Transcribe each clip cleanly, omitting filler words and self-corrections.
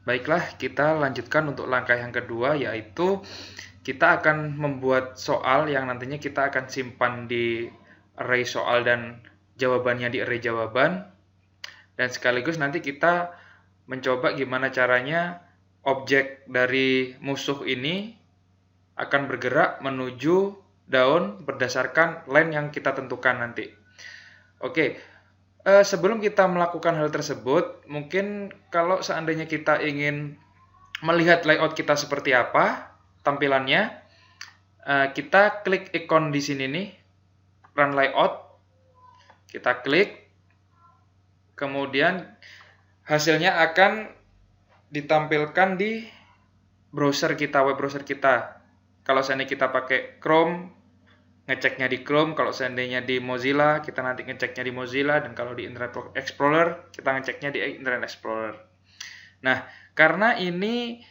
Baiklah, kita lanjutkan untuk langkah yang kedua, yaitu kita akan membuat soal yang nantinya kita akan simpan di array soal dan jawabannya di array jawaban. Dan sekaligus nanti kita mencoba gimana caranya objek dari musuh ini akan bergerak menuju daun berdasarkan line yang kita tentukan nanti. Oke, sebelum kita melakukan hal tersebut, mungkin kalau seandainya kita ingin melihat layout kita seperti apa tampilannya, kita klik ikon di sini nih, run layout, kita klik, kemudian hasilnya akan ditampilkan di browser kita, web browser kita. Kalau seandainya kita pakai Chrome, ngeceknya di Chrome. Kalau seandainya di Mozilla, kita nanti ngeceknya di Mozilla. Dan kalau di Internet Explorer, kita ngeceknya di Internet Explorer. Nah, karena ini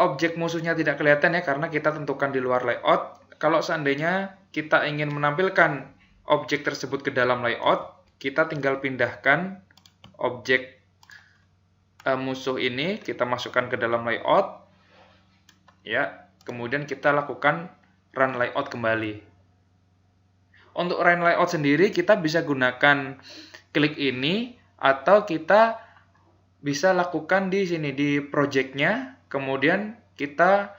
objek musuhnya tidak kelihatan ya, karena kita tentukan di luar layout. Kalau seandainya kita ingin menampilkan objek tersebut ke dalam layout, kita tinggal pindahkan objek musuh ini, kita masukkan ke dalam layout, ya. Kemudian kita lakukan run layout kembali. Untuk run layout sendiri kita bisa gunakan klik ini, atau kita bisa lakukan di sini di project-nya, kemudian kita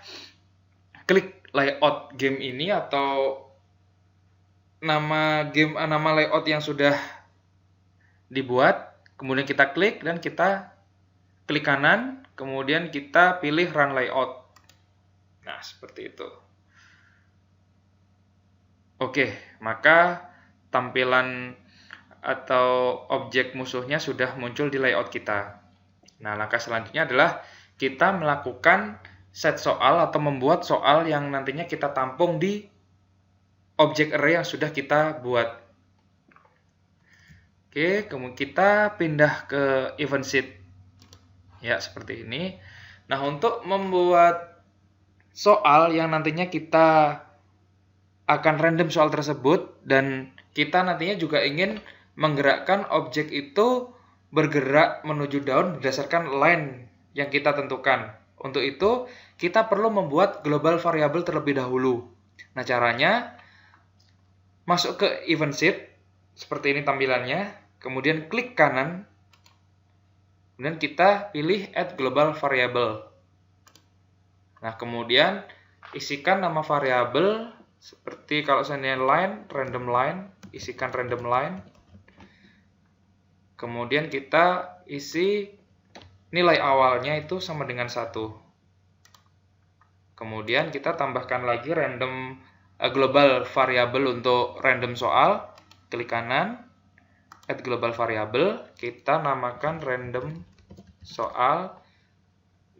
klik layout game ini atau nama layout yang sudah dibuat, kemudian kita klik dan kita klik kanan, kemudian kita pilih run layout. Nah, seperti itu. Oke, maka tampilan atau objek musuhnya sudah muncul di layout kita. Nah, langkah selanjutnya adalah kita melakukan set soal atau membuat soal yang nantinya kita tampung di objek array yang sudah kita buat. Oke, kemudian kita pindah ke event sheet. Ya, seperti ini. Nah, untuk membuat soal yang nantinya kita akan random soal tersebut, dan kita nantinya juga ingin menggerakkan objek itu bergerak menuju daun berdasarkan line yang kita tentukan. Untuk itu, kita perlu membuat global variable terlebih dahulu. Nah, caranya masuk ke event sheet, seperti ini tampilannya, kemudian klik kanan, kemudian kita pilih add global variable. Nah, kemudian isikan nama variabel seperti kalau seandainya line, random line, isikan random line. Kemudian kita isi nilai awalnya itu sama dengan 1. Kemudian kita tambahkan lagi random global variable untuk random soal. Klik kanan, add global variable, kita namakan random soal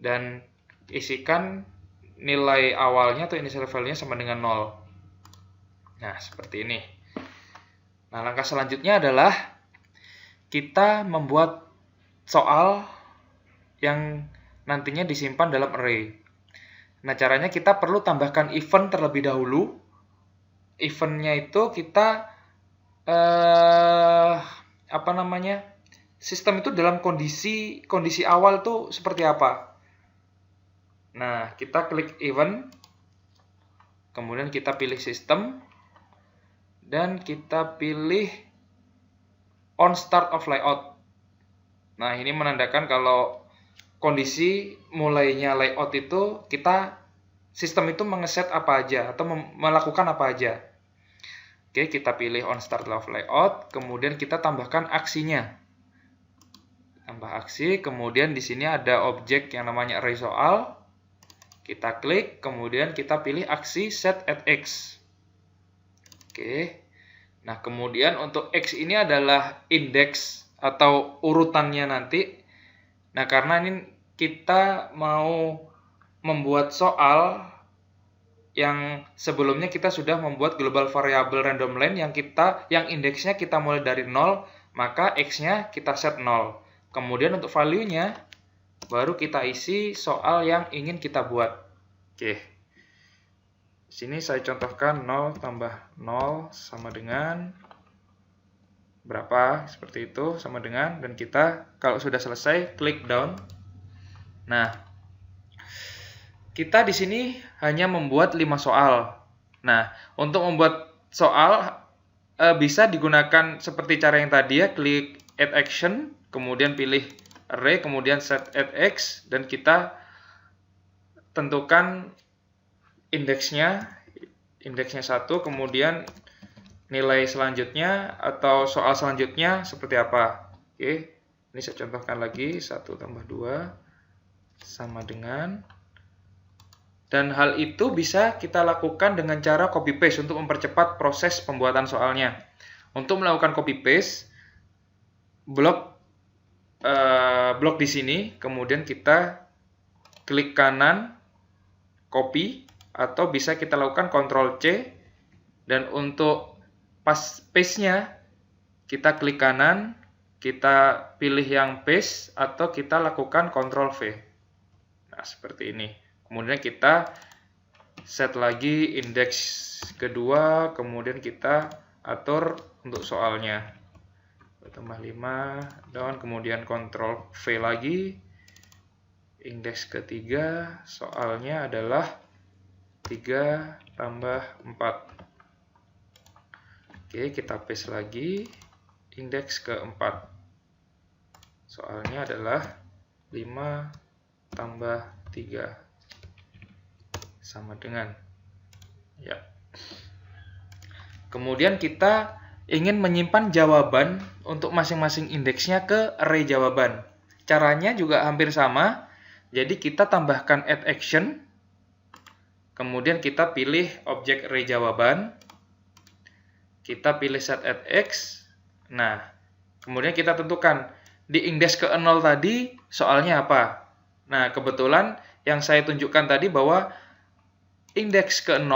dan isikan nilai awalnya atau initial value-nya sama dengan 0. Nah, seperti ini. Nah, langkah selanjutnya adalah kita membuat soal yang nantinya disimpan dalam array. Nah, caranya kita perlu tambahkan event terlebih dahulu. Eventnya itu kita sistem itu dalam kondisi awal tuh seperti apa. Nah, kita klik event, kemudian kita pilih sistem, dan kita pilih on start of layout. Nah, ini menandakan kalau kondisi mulainya layout itu sistem itu mengeset apa aja atau melakukan apa aja. Oke, kita pilih on start of layout, kemudian kita tambahkan aksinya. Tambah aksi, kemudian di sini ada objek yang namanya array soal. Kita klik, kemudian kita pilih aksi set at x. Oke. Nah, kemudian untuk x ini adalah indeks atau urutannya nanti. Nah, karena ini kita mau membuat soal yang sebelumnya kita sudah membuat global variable random line yang indeksnya kita mulai dari 0, maka x-nya kita set 0. Kemudian untuk value-nya baru kita isi soal yang ingin kita buat. Oke. Sini saya contohkan 0 tambah 0 sama dengan berapa, seperti itu, sama dengan, dan kita kalau sudah selesai klik down. Nah, kita di sini hanya membuat 5 soal. Nah, untuk membuat soal bisa digunakan seperti cara yang tadi ya, klik add action, kemudian pilih array, kemudian set add x, dan kita tentukan indeksnya 1, kemudian nilai selanjutnya atau soal selanjutnya seperti apa. Oke, ini saya contohkan lagi, 1 tambah 2 sama dengan. Dan hal itu bisa kita lakukan dengan cara copy paste untuk mempercepat proses pembuatan soalnya. Untuk melakukan copy paste, blok di sini, kemudian kita klik kanan, copy, atau bisa kita lakukan Ctrl C, dan untuk paste-nya kita klik kanan, kita pilih yang paste, atau kita lakukan Ctrl V. Nah, seperti ini. Kemudian kita set lagi indeks kedua, kemudian kita atur untuk soalnya. Tambah 5, down, kemudian Ctrl V lagi. Indeks ketiga, soalnya adalah 3 tambah 4. Oke, kita paste lagi. Indeks keempat. Soalnya adalah 5 tambah 3. Sama dengan. Ya. Kemudian kita ingin menyimpan jawaban untuk masing-masing indeksnya ke array jawaban. Caranya juga hampir sama. Jadi kita tambahkan add action. Kemudian kita pilih objek array jawaban. Kita pilih set add x. Nah, kemudian kita tentukan di indeks ke-0 tadi soalnya apa. Nah, kebetulan yang saya tunjukkan tadi bahwa indeks ke-0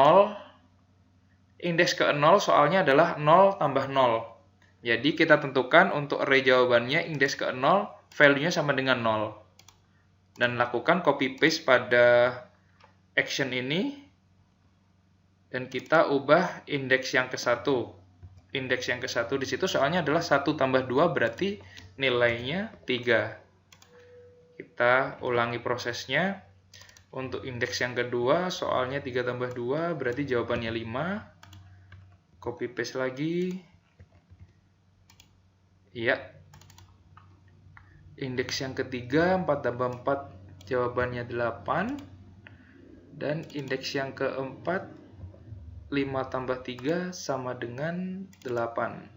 soalnya adalah 0 tambah 0. Jadi kita tentukan untuk array jawabannya indeks ke-0 value-nya sama dengan 0. Dan lakukan copy paste pada action ini. Dan kita ubah indeks yang ke-1. Indeks yang ke-1 di situ soalnya adalah 1 tambah 2 berarti nilainya 3. Kita ulangi prosesnya. Untuk indeks yang kedua, soalnya 3 tambah 2, berarti jawabannya 5. Copy paste lagi. Iya. Indeks yang ketiga, 4 tambah 4, jawabannya 8. Dan indeks yang keempat, 5 tambah 3 sama dengan 8.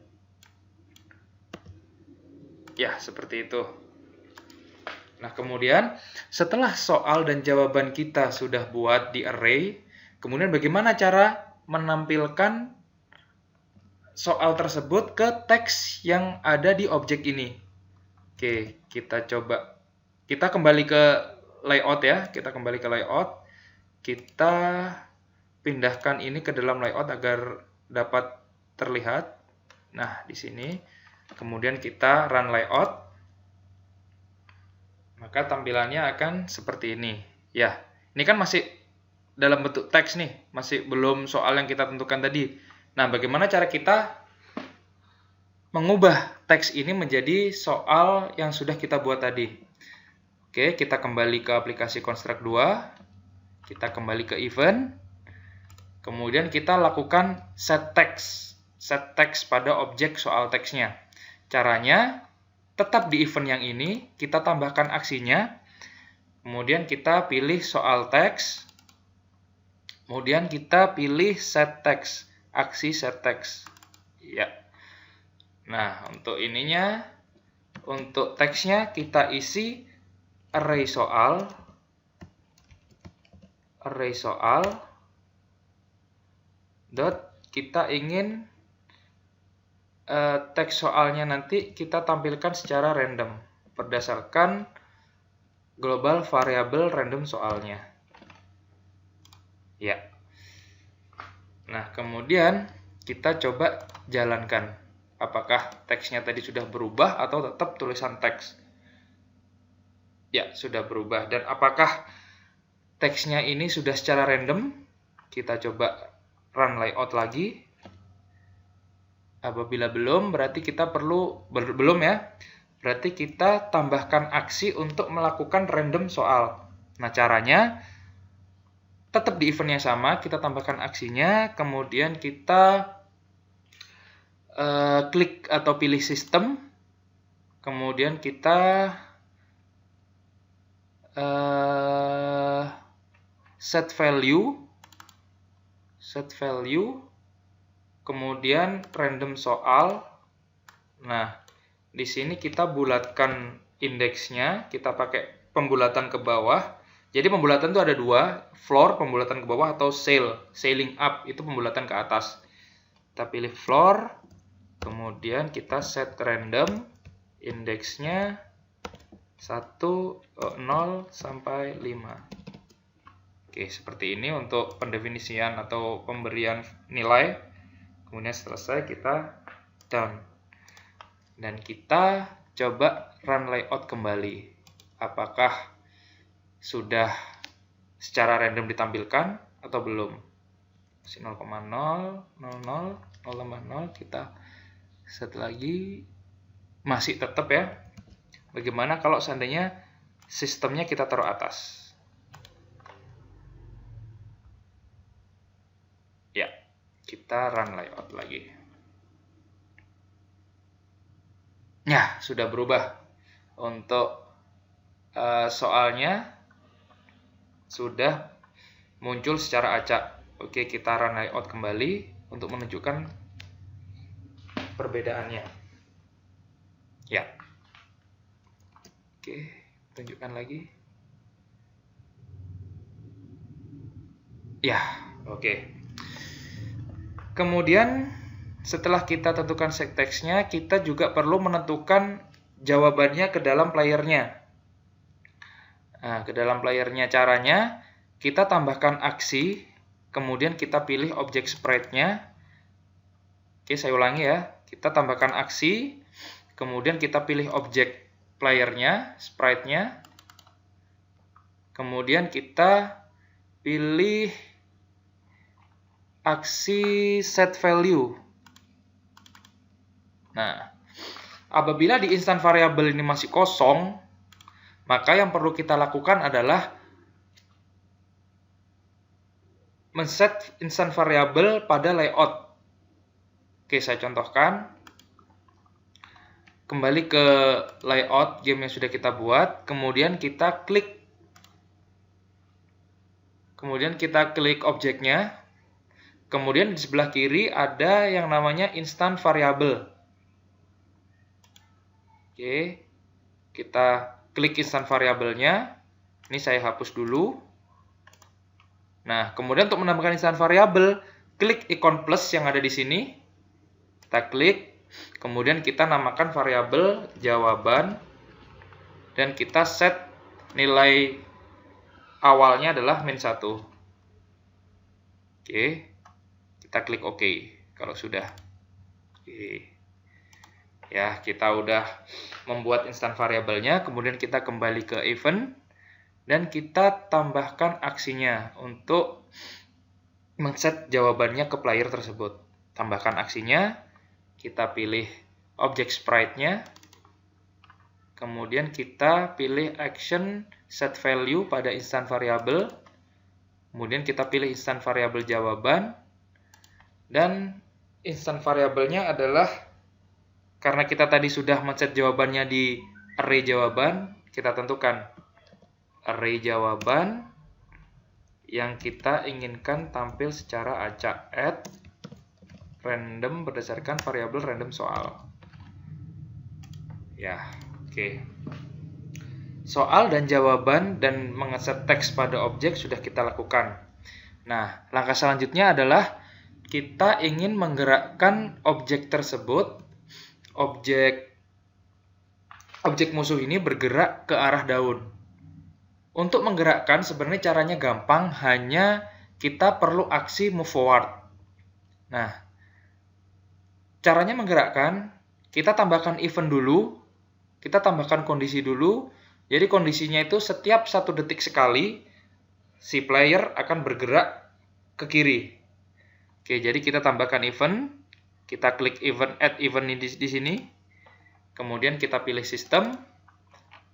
Ya, seperti itu. Nah, kemudian setelah soal dan jawaban kita sudah buat di array, kemudian bagaimana cara menampilkan soal tersebut ke teks yang ada di objek ini? Oke, kita coba. Kita kembali ke layout ya. Kita kembali ke layout. Kita pindahkan ini ke dalam layout agar dapat terlihat. Nah, di sini. Kemudian kita run layout. Maka tampilannya akan seperti ini. Ya, ini kan masih dalam bentuk teks nih, masih belum soal yang kita tentukan tadi. Nah, bagaimana cara kita mengubah teks ini menjadi soal yang sudah kita buat tadi? Oke, kita kembali ke aplikasi Construct 2. Kita kembali ke event. Kemudian kita lakukan set text. Set text pada objek soal teksnya. Caranya tetap di event yang ini, kita tambahkan aksinya, kemudian kita pilih soal teks, kemudian kita pilih set text, aksi set text. Ya. Nah, untuk ininya, untuk teksnya kita isi array soal, kita ingin teks soalnya nanti kita tampilkan secara random berdasarkan global variable random soalnya. Ya. Nah, kemudian kita coba jalankan. Apakah teksnya tadi sudah berubah atau tetap tulisan teks? Ya, sudah berubah. Dan apakah teksnya ini sudah secara random? Kita coba run layout lagi. Apabila belum, berarti kita perlu belum ya. berarti kita tambahkan aksi untuk melakukan random soal. Nah, caranya tetap di event yang sama, kita tambahkan aksinya, kemudian kita klik atau pilih sistem, kemudian kita set value, kemudian random soal. Nah, di sini kita bulatkan indeksnya, kita pakai pembulatan ke bawah. Jadi pembulatan itu ada dua, floor pembulatan ke bawah atau sailing up itu pembulatan ke atas. Kita pilih floor, kemudian kita set random, indeksnya 1, 0 sampai 5. Oke, seperti ini untuk pendefinisian atau pemberian nilai. Kemudian selesai, kita done. Dan kita coba run layout kembali. Apakah sudah secara random ditampilkan atau belum? 0,0, 0, 0, 0, kita set lagi. Masih tetap ya. Bagaimana kalau seandainya sistemnya kita taruh atas? Ya, kita run layout lagi. Ya, sudah berubah. Untuk soalnya sudah muncul secara acak. Oke, kita run layout kembali untuk menunjukkan perbedaannya. Ya. Oke, tunjukkan lagi. Ya, oke. Kemudian setelah kita tentukan set text-nya, kita juga perlu menentukan jawabannya ke dalam playernya. Nah, ke dalam playernya caranya, kita tambahkan aksi, kemudian kita pilih objek sprite-nya. Oke, saya ulangi ya. Kita tambahkan aksi, kemudian kita pilih objek playernya, sprite-nya. Kemudian kita pilih aksi set value. Nah, apabila di instant variable ini masih kosong, maka yang perlu kita lakukan adalah men-set instant variable pada layout. Oke, saya contohkan. Kembali ke layout game yang sudah kita buat, kemudian kita klik objeknya. Kemudian di sebelah kiri ada yang namanya instant variable. Oke, kita klik instant variabelnya. Ini saya hapus dulu. Nah, kemudian untuk menambahkan instant variable, klik ikon plus yang ada di sini. Kita klik, kemudian kita namakan variabel jawaban, dan kita set nilai awalnya adalah -1. Oke, kita klik OK kalau sudah. Oke. Ya, kita udah membuat instant variabelnya, kemudian kita kembali ke event, dan kita tambahkan aksinya untuk men-set jawabannya ke player tersebut. Tambahkan aksinya, kita pilih objek sprite-nya, kemudian kita pilih action set value pada instant variable, kemudian kita pilih instant variable jawaban, dan instant variabelnya adalah, karena kita tadi sudah men-set jawabannya di array jawaban, kita tentukan array jawaban yang kita inginkan tampil secara acak, add random berdasarkan variabel random soal. Ya, oke. Soal dan jawaban dan mengeset teks pada objek sudah kita lakukan. Nah, langkah selanjutnya adalah kita ingin menggerakkan objek tersebut. Objek musuh ini bergerak ke arah daun. Untuk menggerakkan sebenarnya caranya gampang, hanya kita perlu aksi move forward. Nah, caranya menggerakkan, kita tambahkan event dulu, kita tambahkan kondisi dulu. Jadi kondisinya itu setiap 1 detik sekali si player akan bergerak ke kiri. Oke, jadi kita tambahkan event, kita klik event, add event di sini. kemudian kita pilih sistem,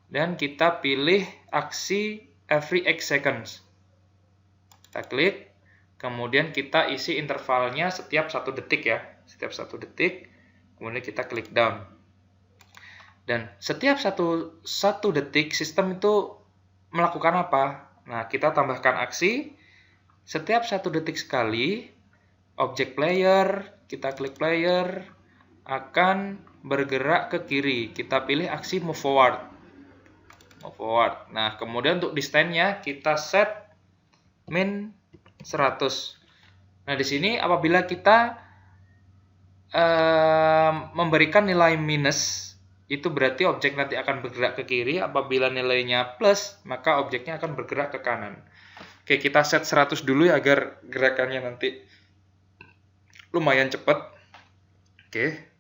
dan kita pilih aksi every X seconds. Kita klik, kemudian kita isi intervalnya setiap 1 detik ya, setiap 1 detik, kemudian kita klik down. Dan setiap satu detik sistem itu melakukan apa? Nah, kita tambahkan aksi, setiap 1 detik sekali, objek player, kita klik player, akan bergerak ke kiri. Kita pilih aksi move forward. Move forward. Nah, kemudian untuk distance-nya kita set min 100. Nah, di sini apabila kita memberikan nilai minus, itu berarti objek nanti akan bergerak ke kiri. Apabila nilainya plus, maka objeknya akan bergerak ke kanan. Oke, kita set 100 dulu ya agar gerakannya nanti lumayan cepat. Oke.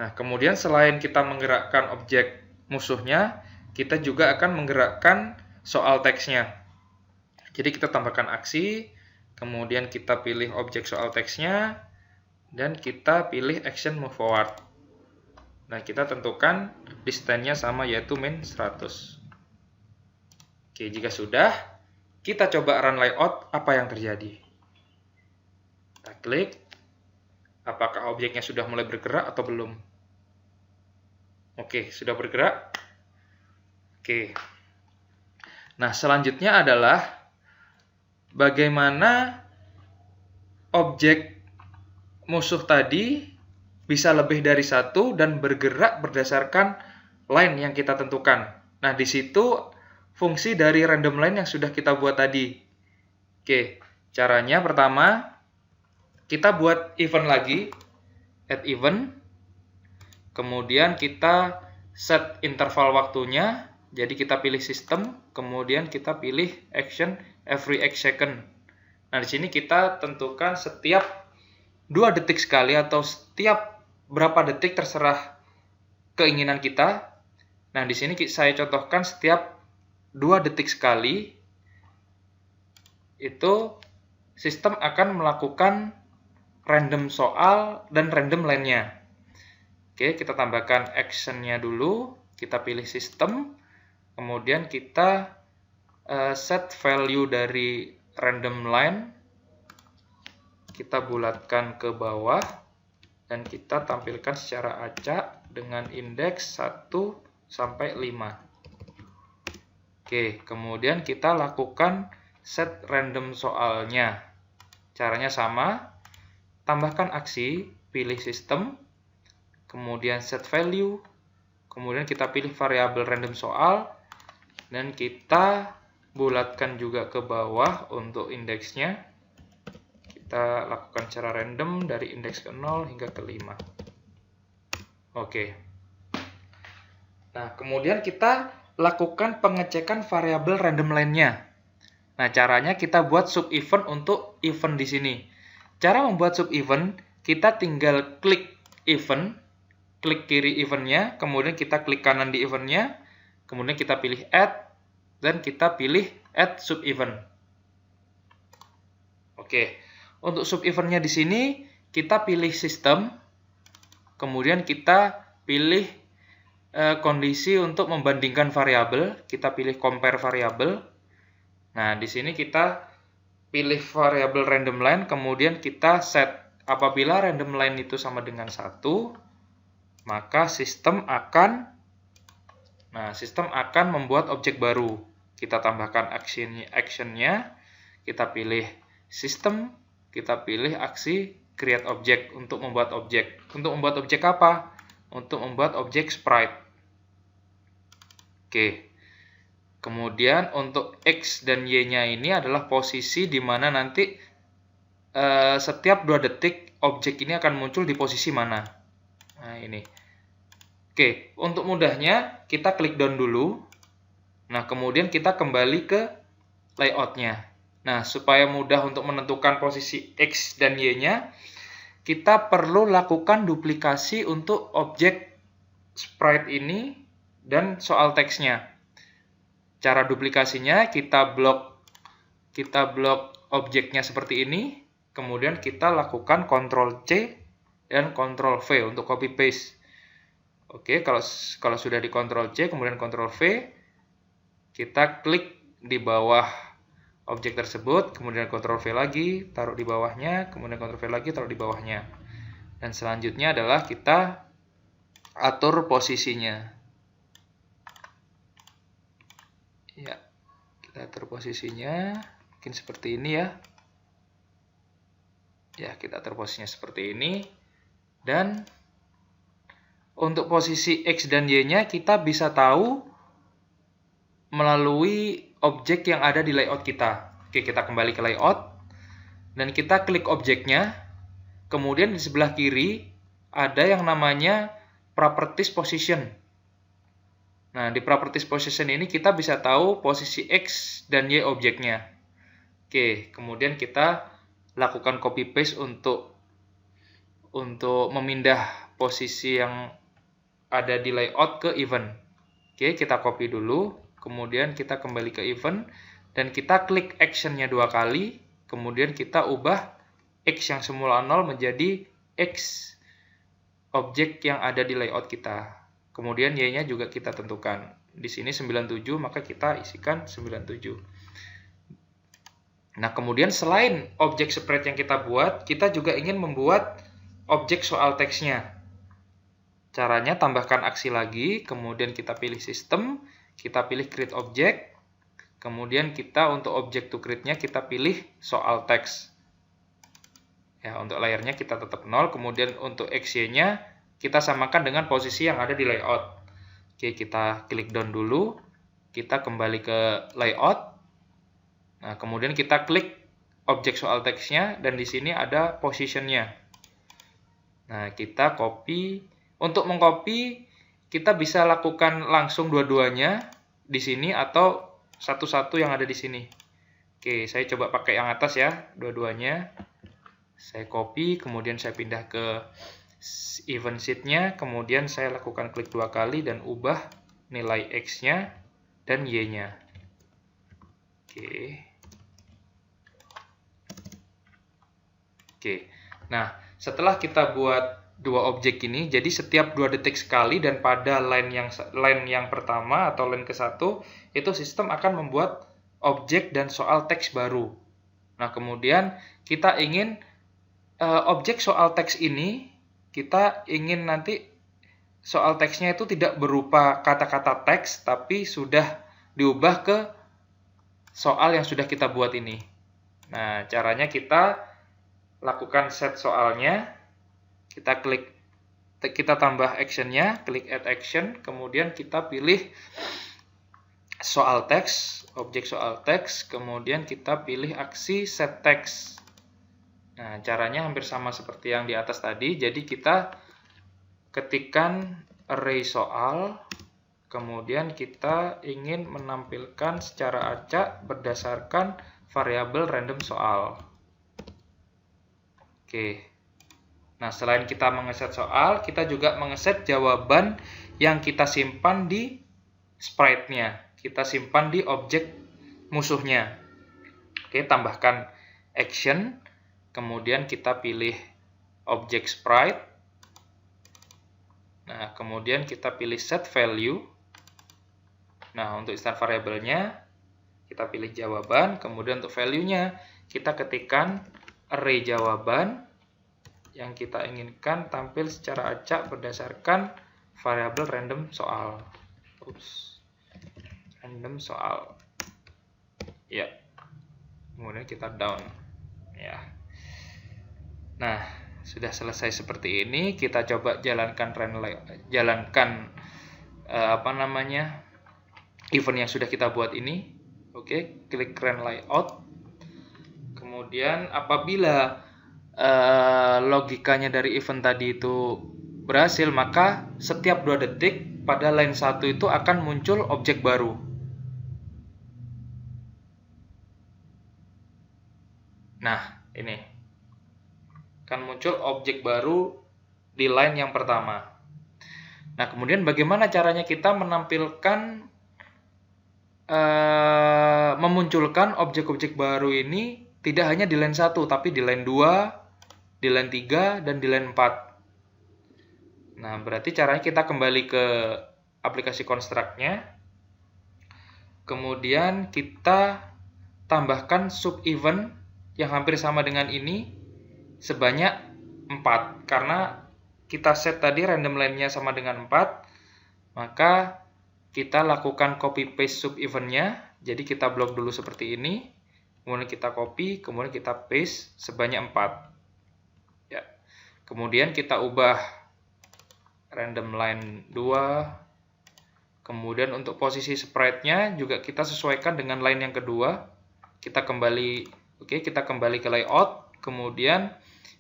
Nah, kemudian selain kita menggerakkan objek musuhnya, kita juga akan menggerakkan soal teksnya. Jadi kita tambahkan aksi, kemudian kita pilih objek soal teksnya, dan kita pilih action move forward. Nah, kita tentukan distance-nya sama, yaitu min 100. Oke, jika sudah, kita coba run layout, apa yang terjadi. Kita klik, apakah objeknya sudah mulai bergerak atau belum. Oke, sudah bergerak. Oke. Nah, selanjutnya adalah bagaimana objek musuh tadi bisa lebih dari 1 dan bergerak berdasarkan line yang kita tentukan. Nah, di situ fungsi dari random line yang sudah kita buat tadi. Oke, caranya pertama, kita buat event lagi, add event, kemudian kita set interval waktunya, jadi kita pilih sistem, kemudian kita pilih action every X second. Nah, di sini kita tentukan setiap 2 detik sekali atau setiap berapa detik terserah keinginan kita. Nah, di sini saya contohkan setiap 2 detik sekali itu sistem akan melakukan random soal dan random line-nya. Oke, kita tambahkan action-nya dulu, kita pilih sistem, kemudian kita set value dari random line, kita bulatkan ke bawah, dan kita tampilkan secara acak dengan indeks 1 sampai 5. Oke, kemudian kita lakukan set random soalnya. Caranya sama, tambahkan aksi, pilih sistem, kemudian set value, kemudian kita pilih variabel random soal, dan kita bulatkan juga ke bawah untuk indeksnya. Kita lakukan secara random dari indeks ke 0 hingga ke 5. Oke. Nah, kemudian kita lakukan pengecekan variabel random line-nya. Nah, caranya kita buat sub event untuk event di sini. Cara membuat sub event, kita tinggal klik event, klik kiri eventnya, kemudian kita klik kanan di eventnya, kemudian kita pilih add, dan kita pilih add sub event. Oke. Untuk sub eventnya di sini kita pilih sistem, kemudian kita pilih kondisi untuk membandingkan variabel, kita pilih compare variabel. Nah, di sini kita pilih variabel random line, kemudian kita set apabila random line itu sama dengan 1, maka sistem akan membuat objek baru. Kita tambahkan action-nya, kita pilih sistem, kita pilih aksi create object untuk membuat objek. Untuk membuat objek apa? Untuk membuat objek sprite. Oke. Kemudian untuk X dan Y-nya ini adalah posisi di mana nanti setiap 2 detik objek ini akan muncul di posisi mana. Nah, ini. Oke, untuk mudahnya kita klik down dulu. Nah, kemudian kita kembali ke layout-nya. Nah, supaya mudah untuk menentukan posisi X dan Y-nya, kita perlu lakukan duplikasi untuk objek sprite ini dan soal teksnya. Cara duplikasinya, kita blok objeknya seperti ini, kemudian kita lakukan Ctrl C dan Ctrl V untuk copy paste. Oke, kalau sudah di Ctrl C, kemudian Ctrl V, kita klik di bawah objek tersebut, kemudian Ctrl V lagi, taruh di bawahnya, kemudian Ctrl V lagi, taruh di bawahnya. Dan selanjutnya adalah kita atur posisinya. Ya, kita atur posisinya, mungkin seperti ini ya. Ya, kita atur posisinya seperti ini. Dan untuk posisi X dan Y-nya kita bisa tahu melalui objek yang ada di layout kita. Oke, kita kembali ke layout. Dan kita klik objeknya. Kemudian di sebelah kiri ada yang namanya Properties Position. Nah, di Properties Position ini kita bisa tahu posisi X dan Y objeknya. Oke, kemudian kita lakukan copy paste untuk memindah posisi yang ada di layout ke event. Oke, kita copy dulu, kemudian kita kembali ke event dan kita klik action-nya 2 kali, kemudian kita ubah X yang semula 0 menjadi X objek yang ada di layout kita. Kemudian Y-nya juga kita tentukan. Di sini 97, maka kita isikan 97. Nah, kemudian selain objek sprite yang kita buat, kita juga ingin membuat objek soal teksnya. Caranya tambahkan aksi lagi, kemudian kita pilih sistem, kita pilih create object, kemudian kita untuk object to create-nya kita pilih soal teks. Ya, untuk layarnya kita tetap 0, kemudian untuk XY-nya kita samakan dengan posisi yang ada di layout. Oke, kita klik down dulu, kita kembali ke layout. Nah, kemudian kita klik objek soal teksnya dan di sini ada position-nya. Nah, kita copy. Untuk mengcopy, kita bisa lakukan langsung dua-duanya di sini atau satu-satu yang ada di sini. Oke, saya coba pakai yang atas ya, dua-duanya. Saya copy, kemudian saya pindah ke event sheet-nya, kemudian saya lakukan klik 2 kali dan ubah nilai X-nya dan Y-nya. Oke. Nah, setelah kita buat dua objek ini, jadi setiap 2 detik sekali dan pada line yang pertama atau line ke-1 itu sistem akan membuat objek dan soal teks baru. Nah, kemudian kita ingin objek soal teks ini, kita ingin nanti soal teksnya itu tidak berupa kata-kata teks, tapi sudah diubah ke soal yang sudah kita buat ini. Nah, caranya kita lakukan set soalnya, kita tambah actionnya, klik add action, kemudian kita pilih soal teks, objek soal teks, kemudian kita pilih aksi set text. Nah, caranya hampir sama seperti yang di atas tadi. Jadi kita ketikkan array soal, kemudian kita ingin menampilkan secara acak berdasarkan variabel random soal. Oke. Nah, selain kita mengeset soal, kita juga mengeset jawaban yang kita simpan di sprite-nya. Kita simpan di objek musuhnya. Oke, tambahkan action, kemudian kita pilih objek sprite. Nah, kemudian kita pilih set value. Nah, untuk start variabelnya, kita pilih jawaban, kemudian untuk value-nya, kita ketikkan array jawaban yang kita inginkan tampil secara acak berdasarkan variabel random soal. Random soal. Ya. Kemudian kita down. Ya. Nah, sudah selesai seperti ini. Kita coba jalankan event yang sudah kita buat ini. Oke, klik run layout. Kemudian apabila logikanya dari event tadi itu berhasil, maka setiap 2 detik pada line 1 itu akan muncul objek baru. Nah, ini akan muncul objek baru di line yang pertama. Nah, kemudian bagaimana caranya kita memunculkan objek-objek baru ini tidak hanya di line 1, tapi di line 2, di line 3, dan di line 4. Nah, berarti caranya kita kembali ke aplikasi construct-nya. Kemudian kita tambahkan sub-event yang hampir sama dengan ini sebanyak 4. Karena kita set tadi random line-nya sama dengan 4, maka kita lakukan copy paste sub-event-nya. Jadi kita blok dulu seperti ini, kemudian kita copy, kemudian kita paste sebanyak 4. Ya. Kemudian kita ubah random line 2. Kemudian untuk posisi sprite-nya juga kita sesuaikan dengan line yang kedua. Kita kembali ke layout, kemudian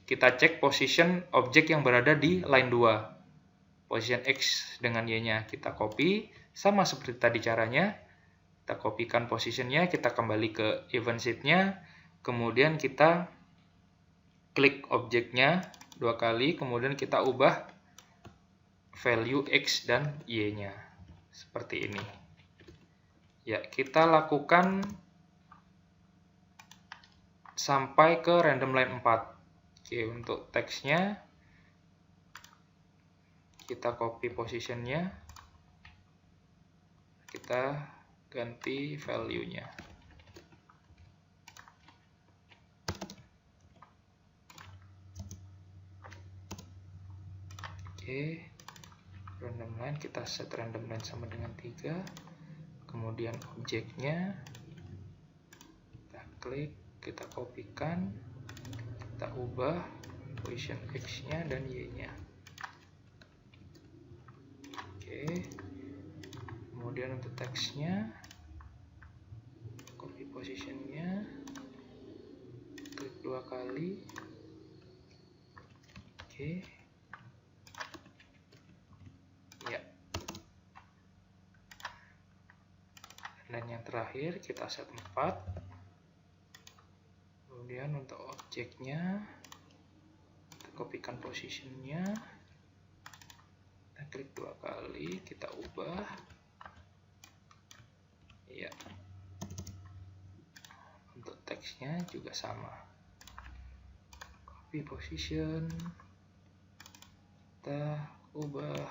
kita cek position objek yang berada di line 2. Position X dengan Y-nya kita copy, sama seperti tadi caranya. Kita kopikan positionnya, kita kembali ke event sheet-nya, kemudian kita klik objeknya 2 kali, kemudian kita ubah value X dan Y-nya. Seperti ini. Ya, kita lakukan sampai ke random line 4. Oke, untuk teksnya kita copy positionnya, kita ganti value-nya. Oke, random line kita set random line sama dengan 3. Kemudian objeknya kita klik, kita kopikan, kita ubah position X-nya dan Y-nya. Oke. Kemudian untuk teksnya, copy positionnya, klik 2 kali. Oke. Ya. Dan yang terakhir kita set 4. Kemudian untuk objeknya, kita kopikan positionnya, kita klik 2 kali, kita ubah. Ya. Untuk teksnya juga sama. Copy position, kita ubah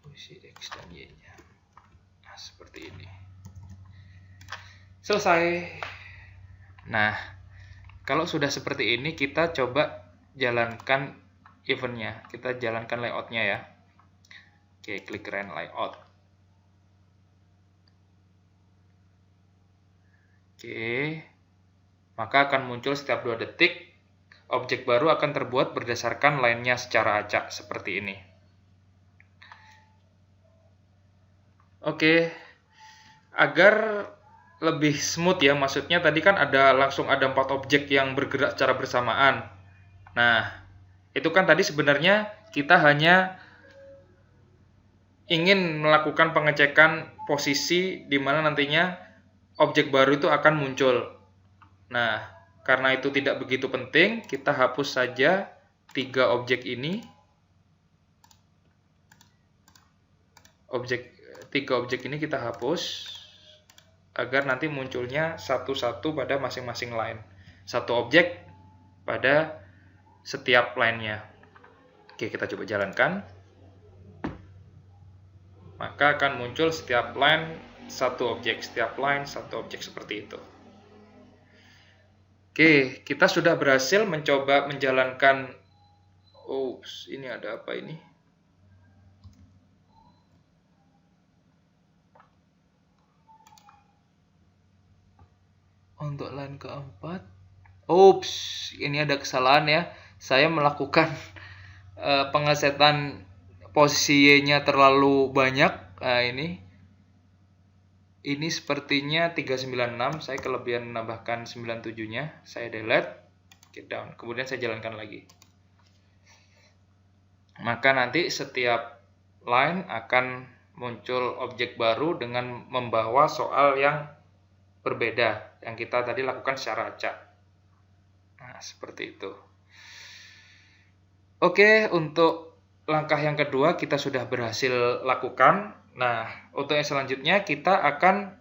posisi X dan Y-nya. Nah, seperti ini. Selesai. Nah, kalau sudah seperti ini, kita coba jalankan event-nya. Kita jalankan layout-nya ya. Oke, klik run layout. Oke, maka akan muncul setiap 2 detik, objek baru akan terbuat berdasarkan line-nya secara acak, seperti ini. Oke, agar lebih smooth ya, maksudnya tadi kan langsung ada 4 objek yang bergerak secara bersamaan. Nah, itu kan tadi sebenarnya kita hanya ingin melakukan pengecekan posisi di mana nantinya objek baru itu akan muncul. Nah, karena itu tidak begitu penting, kita hapus saja 3 objek ini. 3 objek ini kita hapus agar nanti munculnya satu-satu pada masing-masing line. 1 objek pada setiap line-nya. Oke, kita coba jalankan. Maka akan muncul setiap line 1 objek, setiap line 1 objek seperti itu. Oke, kita sudah berhasil mencoba menjalankan. Oops, ini ada apa ini? Untuk line keempat, oops, ini ada kesalahan ya. Saya melakukan pengesetan posisi Y-nya terlalu banyak. Nah, ini sepertinya 396, saya kelebihan menambahkan 97-nya. Saya delete, get down, kemudian saya jalankan lagi. Maka nanti setiap line akan muncul objek baru dengan membawa soal yang berbeda yang kita tadi lakukan secara acak. Nah, seperti itu. Oke, untuk langkah yang kedua kita sudah berhasil lakukan. Nah, untuk yang selanjutnya kita akan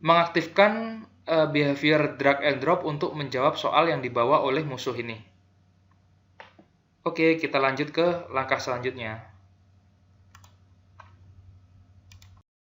mengaktifkan behavior drag and drop untuk menjawab soal yang dibawa oleh musuh ini. Oke, kita lanjut ke langkah selanjutnya.